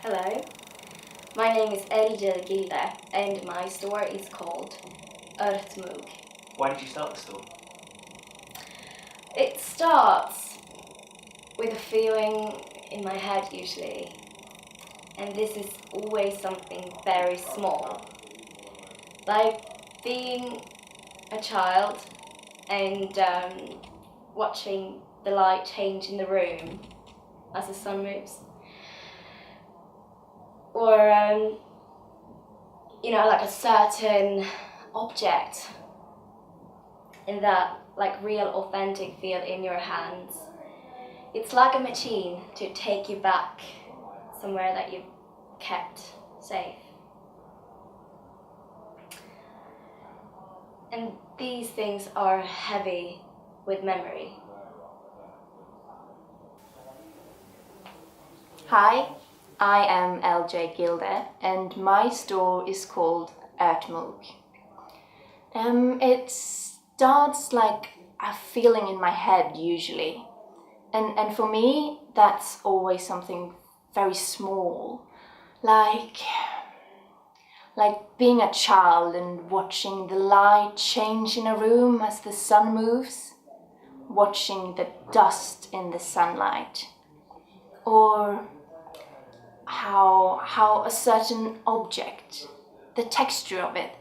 Hello, my name is Gilde and my store is called Örtmug. Why did you start the store? It starts with a feeling in my head usually, and this is always something very small, like being a child and watching the light change in the room as the sun moves. Or, like a certain object in that real authentic feel in your hands. It's like a machine to take you back somewhere that you've kept safe. And these things are heavy with memory. Hi, I am Gilde and my store is called Örtmug. It starts like a feeling in my head usually. And for me, that's always something very small. Like being a child and watching the light change in a room as the sun moves. Watching the dust in the sunlight. Or how a certain object, the texture of it,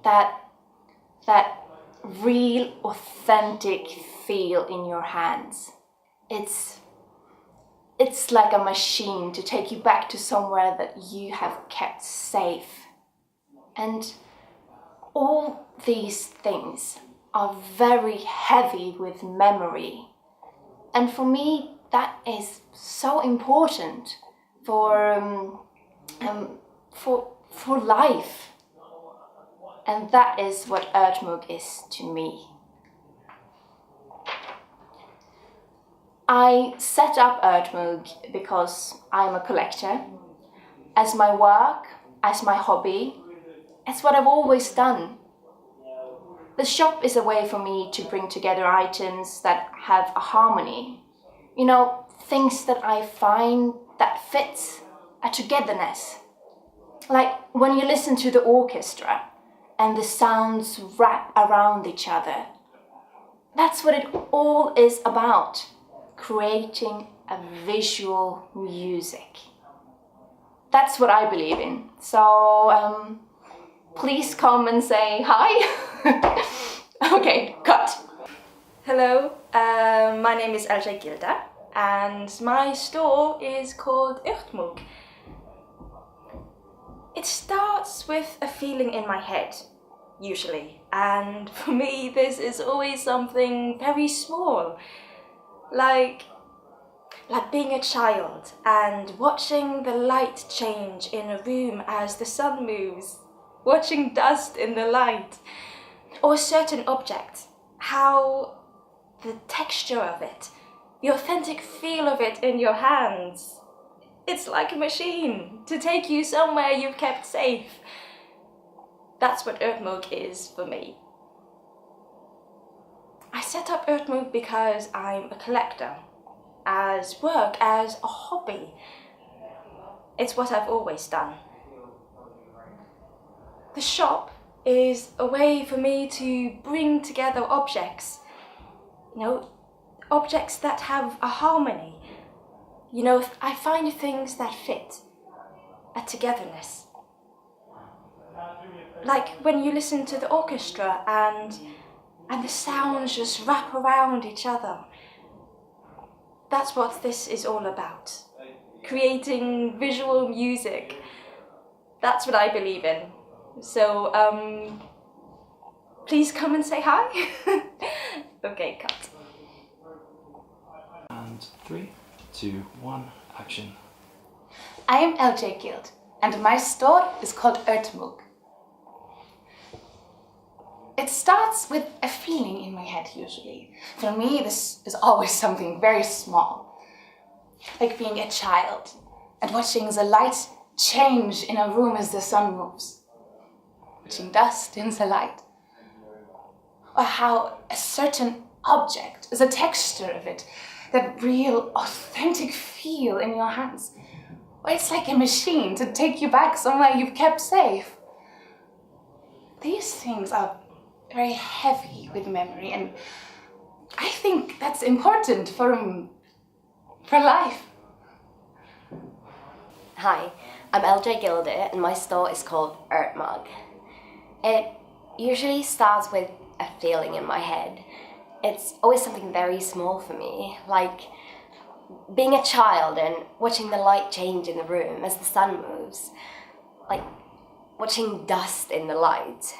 that real authentic feel in your hands. It's like a machine to take you back to somewhere that you have kept safe. And all these things are very heavy with memory. And for me, that is so important for life. And that is what Örtmug is to me. I set up Örtmug because I'm a collector. As my work, as my hobby, it's what I've always done. The shop is a way for me to bring together items that have a harmony. Things that I find that fits a togetherness. Like when you listen to the orchestra and the sounds wrap around each other. That's what it all is about. Creating a visual music. That's what I believe in. So please come and say hi. Okay, cut. Hello, my name is Gilde and my store is called Örtmug. It starts with a feeling in my head, usually, and for me this is always something very small, like being a child and watching the light change in a room as the sun moves, watching dust in the light, or a certain object, how the texture of it, the authentic feel of it in your hands. It's like a machine to take you somewhere you've kept safe. That's what Örtmug is for me. I set up Örtmug because I'm a collector, as work, as a hobby. It's what I've always done. The shop is a way for me to bring together objects. Objects that have a harmony. I find things that fit, a togetherness. Like when you listen to the orchestra and the sounds just wrap around each other. That's what this is all about. Creating visual music. That's what I believe in. So, please come and say hi. Okay, cut. And 3, 2, 1, action. I am Gilde and my store is called Örtmug. It starts with a feeling in my head usually. For me, this is always something very small. Like being a child and watching the light change in a room as the sun moves. Watching dust in the light. Or how a certain object, the texture of it, that real authentic feel in your hands. Well, it's like a machine to take you back somewhere you've kept safe. These things are very heavy with memory, and I think that's important for life. Hi, I'm LJ Gilder and my store is called Mug. It usually starts with a feeling in my head. It's always something very small for me, like being a child and watching the light change in the room as the sun moves, like watching dust in the light,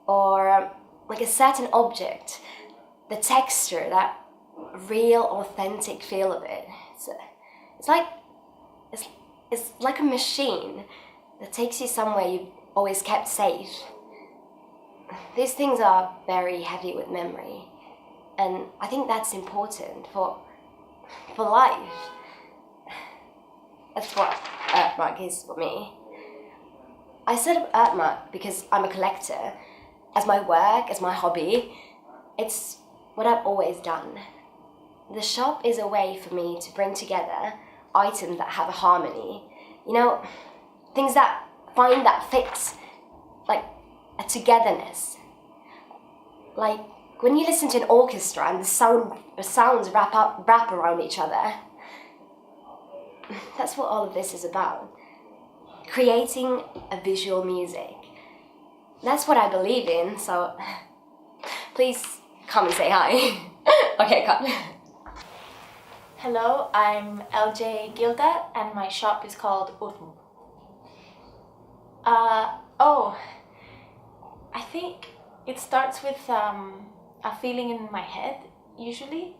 or like a certain object, the texture, that real authentic feel of it. It's like a machine that takes you somewhere you've always kept safe. These things are very heavy with memory, and I think that's important for life. That's what Earthmark is for me. I set up Earthmark because I'm a collector. As my work, as my hobby, it's what I've always done. The shop is a way for me to bring together items that have a harmony. You know, things that find that fits, like a togetherness. Like when you listen to an orchestra and the sounds wrap around each other. That's what all of this is about. Creating a visual music. That's what I believe in, so please come and say hi. Okay, cut. Hello, I'm LJ Gilda and my shop is called Urmu. I think it starts with a feeling in my head, usually.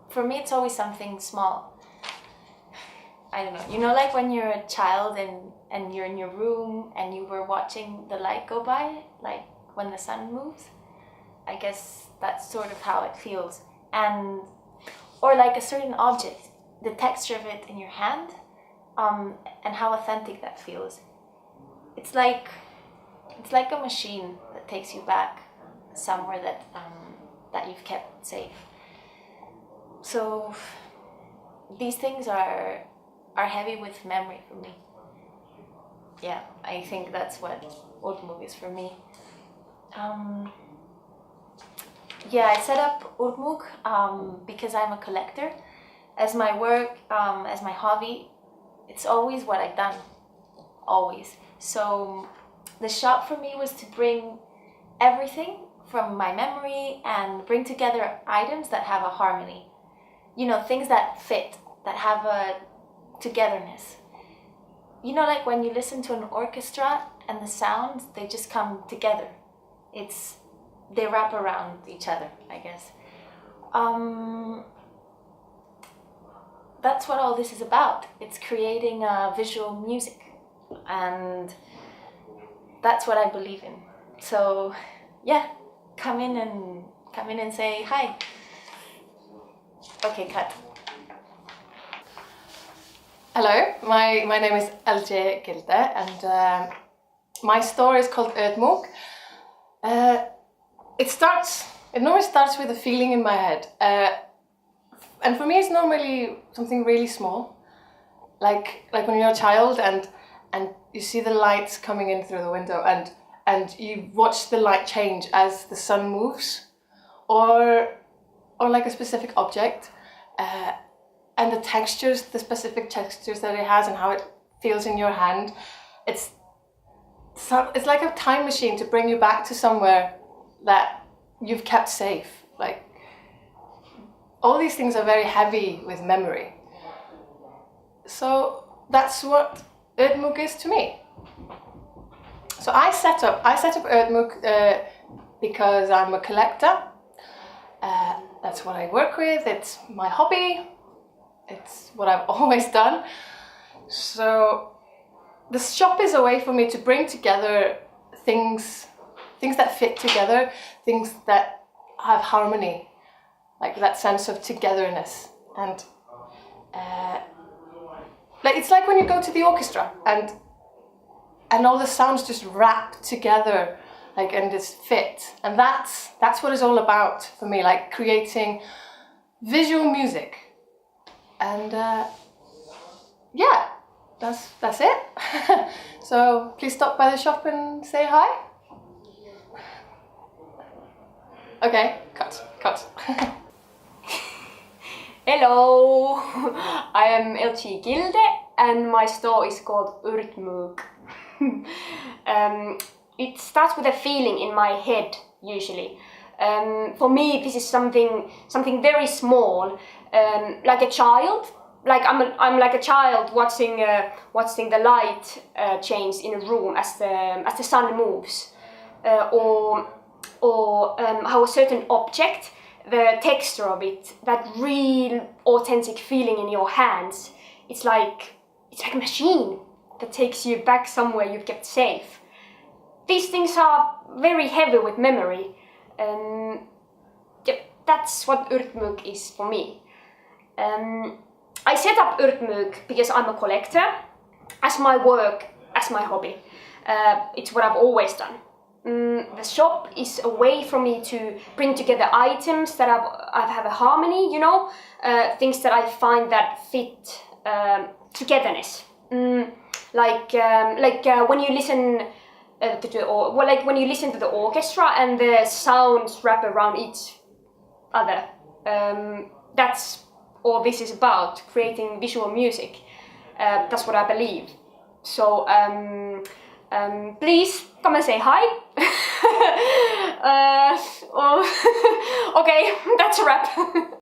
For me, it's always something small. I don't know, you know, like when you're a child and you're in your room and you were watching the light go by, like when the sun moves? I guess that's sort of how it feels. Or like a certain object, the texture of it in your hand, and how authentic that feels. It's like a machine that takes you back somewhere that you've kept safe. So these things are heavy with memory for me. Yeah, I think that's what Urmug is for me. Yeah, I set up Urmug because I'm a collector. As my work, as my hobby, it's always what I've done, always. So the shop for me was to bring everything from my memory and bring together items that have a harmony. You know, things that fit, that have a togetherness. You know, like when you listen to an orchestra and the sounds, they just come together. They wrap around each other, I guess. That's what all this is about. It's creating visual music, and that's what I believe in. So, yeah, come in and say hi. Okay, cut. Hello, my name is LJ Gilde and my store is called Ödmok. It normally starts with a feeling in my head. And for me it's normally something really small. Like when you're a child and you see the lights coming in through the window and you watch the light change as the sun moves, or like a specific object. And the specific textures that it has and how it feels in your hand. It's like a time machine to bring you back to somewhere that you've kept safe. Like, all these things are very heavy with memory. So that's what Ödmok is to me. So I set up Ödmok because I'm a collector. That's what I work with, it's my hobby. It's what I've always done. So the shop is a way for me to bring together things that fit together, things that have harmony, like that sense of togetherness. And like it's like when you go to the orchestra and all the sounds just wrap together, like, and just fit. And that's what it's all about for me, like creating visual music. And yeah, that's it. So please stop by the shop and say hi. Okay, cut. Hello, I am LG Gilde and my store is called Urtmug. It starts with a feeling in my head usually. For me, this is something very small, like a child. Like I'm like a child watching the light change in a room as the sun moves, or how a certain object, the texture of it, that real authentic feeling in your hands. It's like a machine that takes you back somewhere you've kept safe. These things are very heavy with memory. That's what Urtmug is for me. I set up Urtmug because I'm a collector, as my work, as my hobby. It's what I've always done. The shop is a way for me to bring together items that I have a harmony, you know, things that I find that fit togetherness. Like when you listen when you listen to the orchestra and the sounds wrap around each other. That's all this is about, creating visual music. That's what I believe. So please come and say hi. Okay, that's a wrap.